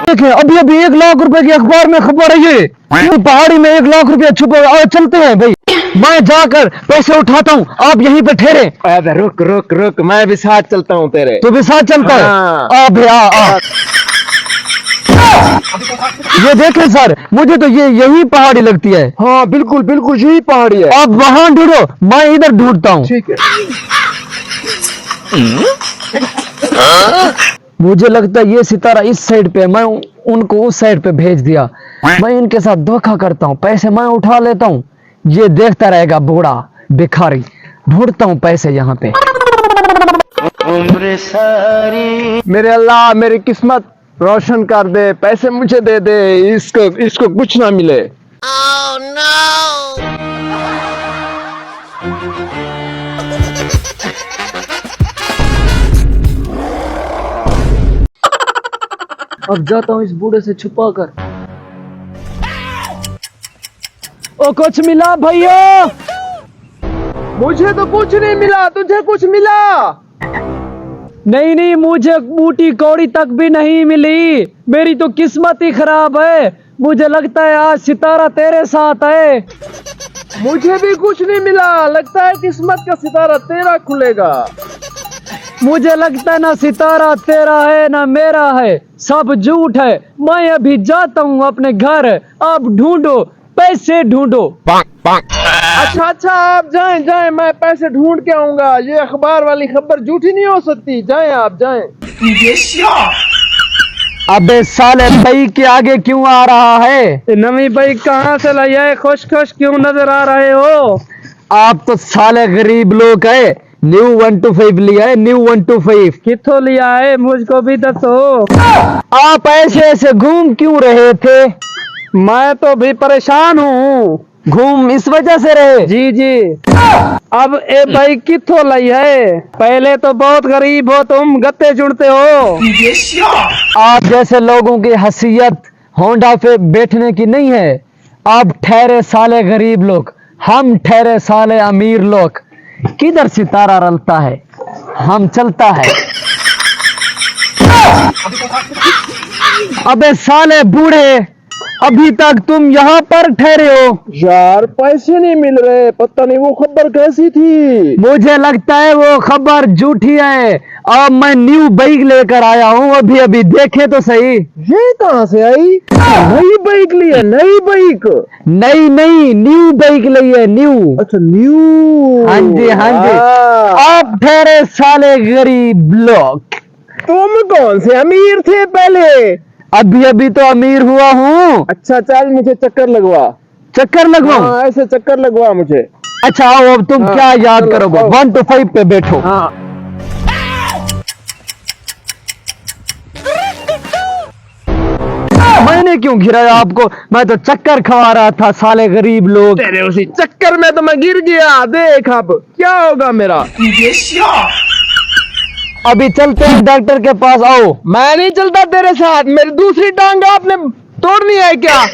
देखे अभी अभी 1 लाख रुपए की अखबार में खबर है ये पहाड़ी में 1 लाख रुपया छुपा। चलते हैं भाई, मैं जाकर पैसे उठाता हूँ, आप यहीं पे ठहरे। अबे रुक रुक रुक, मैं भी साथ चलता हूँ तेरे। तू भी साथ चलता है? आ भैया आ। ये देखें सर, मुझे तो ये यही पहाड़ी लगती है। हाँ बिल्कुल बिल्कुल यही पहाड़ी है। आप वहां ढूंढो, मैं इधर ढूंढता हूँ। ठीक है। मुझे लगता है ये सितारा इस साइड पे है, मैं उनको उस साइड पे भेज दिया। मैं इनके साथ धोखा करता हूँ, पैसे मैं उठा लेता हूँ, ये देखता रहेगा बूढ़ा भिखारी। ढूंढता हूँ पैसे यहाँ पे। उम्र सारी मेरे अल्लाह मेरी किस्मत रोशन कर दे, पैसे मुझे दे दे, इसको कुछ ना मिले। Oh no! अब जाता हूँ इस बूढ़े से छुपा कर। ओ कुछ मिला भैया? मुझे तो कुछ नहीं मिला, तुझे कुछ मिला? नहीं नहीं, मुझे बूटी कौड़ी तक भी नहीं मिली। मेरी तो किस्मत ही खराब है। मुझे लगता है आज सितारा तेरे साथ है। मुझे भी कुछ नहीं मिला, लगता है किस्मत का सितारा तेरा खुलेगा। मुझे लगता है ना सितारा तेरा है ना मेरा है, सब झूठ है। मैं अभी जाता हूँ अपने घर, आप ढूंढो, पैसे ढूंढो। अच्छा अच्छा, आप जाएं जाएं, मैं पैसे ढूंढ के आऊंगा। ये अखबार वाली खबर झूठी नहीं हो सकती, जाएं आप जाएं। अबे साले बाइक के आगे क्यों आ रहा है? नवी बाइक कहाँ से लाई है? खुश खुश क्यों नजर आ रहे हो? आप तो साले गरीब लोग है। न्यू 125 लिया है, न्यू 125। किथों लिया है, मुझको भी दसो। आप ऐसे ऐसे घूम क्यों रहे थे? मैं तो भी परेशान हूँ। घूम इस वजह से रहे? जी जी। अब ए बाइक किथों लाई है? पहले तो बहुत गरीब हो तुम, गत्ते चुनते हो। आप जैसे लोगों की हैसियत होंडा पे बैठने की नहीं है। आप ठहरे साले गरीब लोग, हम ठहरे साले अमीर लोग। किधर सितारा रलता है, हम चलता है। अबे साले बूढ़े, अभी तक तुम यहाँ पर ठहरे हो? यार पैसे नहीं मिल रहे, पता नहीं वो खबर कैसी थी। मुझे लगता है वो खबर झूठी है। अब मैं न्यू बाइक लेकर आया हूँ, अभी अभी देखे तो सही। ये कहाँ से आई? नई बाइक ली है? नई बाइक? नहीं नहीं, न्यू बाइक ली है, न्यू। अच्छा न्यू। हाँ जी हाँ जी। आप ठहरे साले गरीब लोग। तुम कौन से अमीर थे पहले? अभी अभी तो अमीर हुआ हूँ। अच्छा चल, मुझे चक्कर लगवा। चक्कर लगवाऊं? हाँ, ऐसे चक्कर लगवा मुझे। अच्छा आओ, अब तुम क्या याद करोगे? 1 to 5 पे बैठो। हाँ। मैंने क्यों गिराया आपको? मैं तो चक्कर खवा रहा था साले गरीब लोग। तेरे उसी चक्कर में तो मैं गिर गया। देख अब क्या होगा मेरा। अभी चलते हैं डॉक्टर के पास, आओ। मैं नहीं चलता तेरे साथ, मेरी दूसरी टांग आपने तोड़नी है क्या?